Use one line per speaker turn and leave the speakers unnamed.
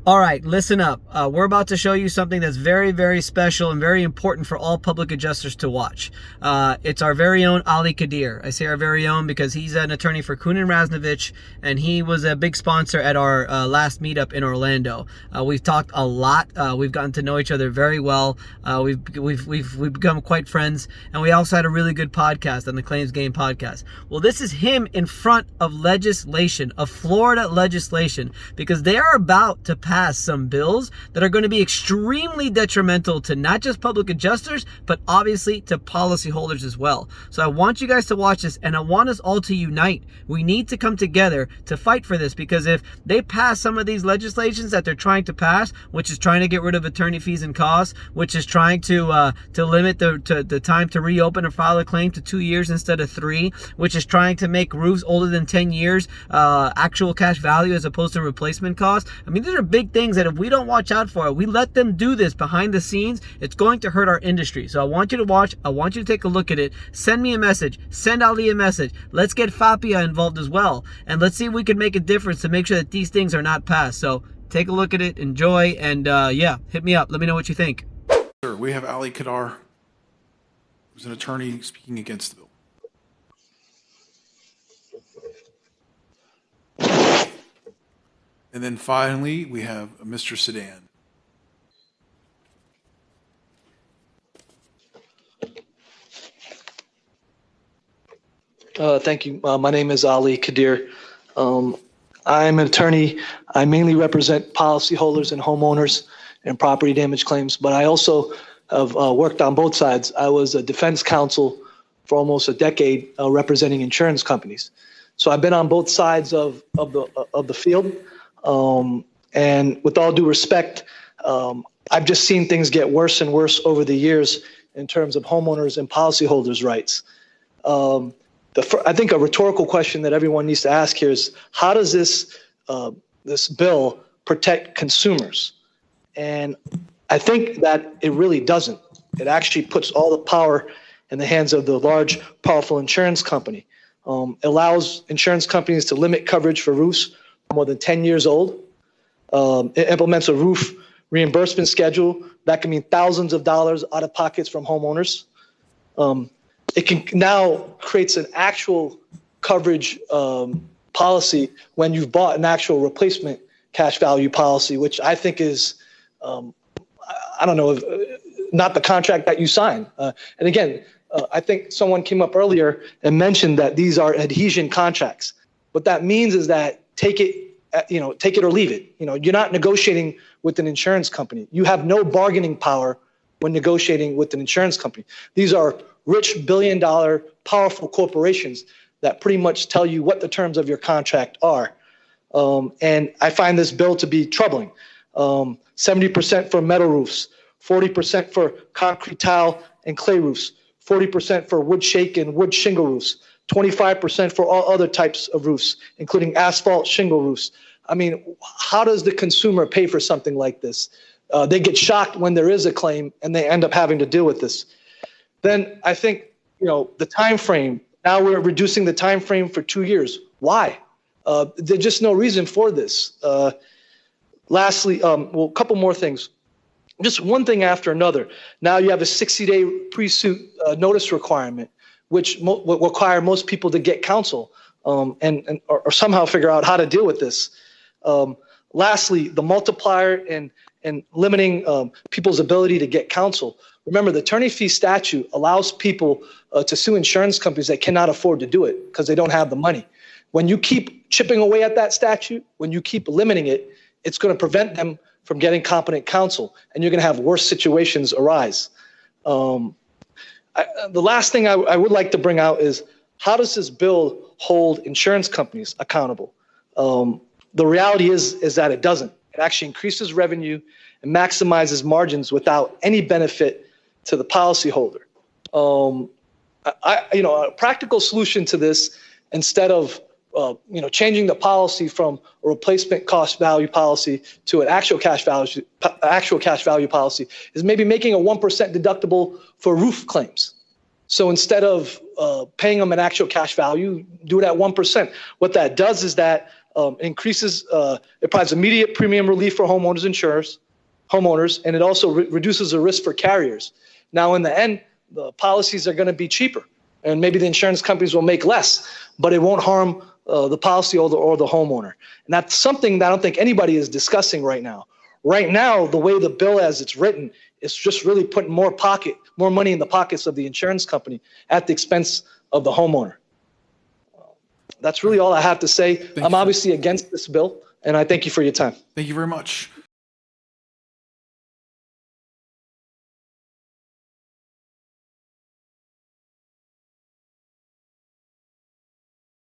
All right, listen up. We're about to show you something that's very, very special and very important for all public adjusters to watch. It's our very own Ali Kadir. I say our very own because he's an attorney for Kuhn & Rasnovich, and he was a big sponsor at our last meetup in Orlando. We've talked a lot. We've gotten to know each other very well. We've become quite friends, and we also had a really good podcast on the Claims Game podcast. Well, this is him in front of legislation, of Florida legislation, because they are about to pass some bills that are going to be extremely detrimental to not just public adjusters, but obviously to policyholders as well. So I want you guys to watch this, and I want us all to unite. We need to come together to fight for this, because if they pass some of these legislations that they're trying to pass, which is trying to get rid of attorney fees and costs, which is trying to limit the time to reopen or file a claim to 2 years instead of 3, which is trying to make roofs older than 10 years actual cash value as opposed to replacement costs. I mean, these are big things that if we don't watch out for it, we let them do this behind the scenes, it's going to hurt our industry. So I want you to watch. I want you to take a look at it. Send me a message. Send Ali a message. Let's get FAPIA involved as well. And let's see if we can make a difference to make sure that these things are not passed. So take a look at it, enjoy, and yeah, hit me up. Let me know what you think.
Sir, we have Ali Kadir, who's an attorney speaking against the bill. And then finally, we have Mr. Sedan.
Thank you. My name is Ali Kadir. I'm an attorney. I mainly represent policyholders and homeowners and property damage claims, but I also have worked on both sides. I was a defense counsel for almost a decade representing insurance companies. So I've been on both sides of the field. And with all due respect, I've just seen things get worse and worse over the years in terms of homeowners and policyholders' rights. I think a rhetorical question that everyone needs to ask here is, how does this bill protect consumers? And I think that it really doesn't. It actually puts all the power in the hands of the large, powerful insurance company. It allows insurance companies to limit coverage for roofs more than 10 years old. It implements a roof reimbursement schedule that can mean thousands of dollars out of pockets from homeowners. It can now creates an actual coverage policy when you've bought an actual replacement cash value policy, which I think is, I don't know, not the contract that you sign. And again, I think someone came up earlier and mentioned that these are adhesion contracts. What that means is that take it or leave it. You're not negotiating with an insurance company. You have no bargaining power when negotiating with an insurance company. These are rich billion-dollar powerful corporations that pretty much tell you what the terms of your contract are. And I find this bill to be troubling. 70% for metal roofs, 40% for concrete tile and clay roofs, 40% for wood shake and wood shingle roofs, 25% for all other types of roofs, including asphalt shingle roofs. I mean, how does the consumer pay for something like this? They get shocked when there is a claim and they end up having to deal with this. Then I think, the time frame, now we're reducing the time frame for 2 years. Why? There's just no reason for this. Lastly, a couple more things. Just one thing after another. Now you have a 60-day pre-suit notice requirement, which will require most people to get counsel or somehow figure out how to deal with this. Lastly, the multiplier and limiting people's ability to get counsel. Remember, the attorney fee statute allows people to sue insurance companies that cannot afford to do it because they don't have the money. When you keep chipping away at that statute, when you keep limiting it, it's going to prevent them from getting competent counsel, and you're going to have worse situations arise. The last thing I would like to bring out is, how does this bill hold insurance companies accountable? The reality is that it doesn't. It actually increases revenue and maximizes margins without any benefit to the policyholder. A practical solution to this, instead of changing the policy from a replacement cost value policy to an actual cash value policy, is maybe making a 1% deductible for roof claims. So instead of paying them an actual cash value, do it at 1%. What that does is that increases, it provides immediate premium relief for homeowners, and it also reduces the risk for carriers. Now, in the end, the policies are going to be cheaper, and maybe the insurance companies will make less, but it won't harm the policyholder or the homeowner. And that's something that I don't think anybody is discussing right now. Right now, the way the bill as it's written is just really putting more money in the pockets of the insurance company at the expense of the homeowner. That's really all I have to say. I'm obviously against this bill, and I thank you for your time.
Thank you very much.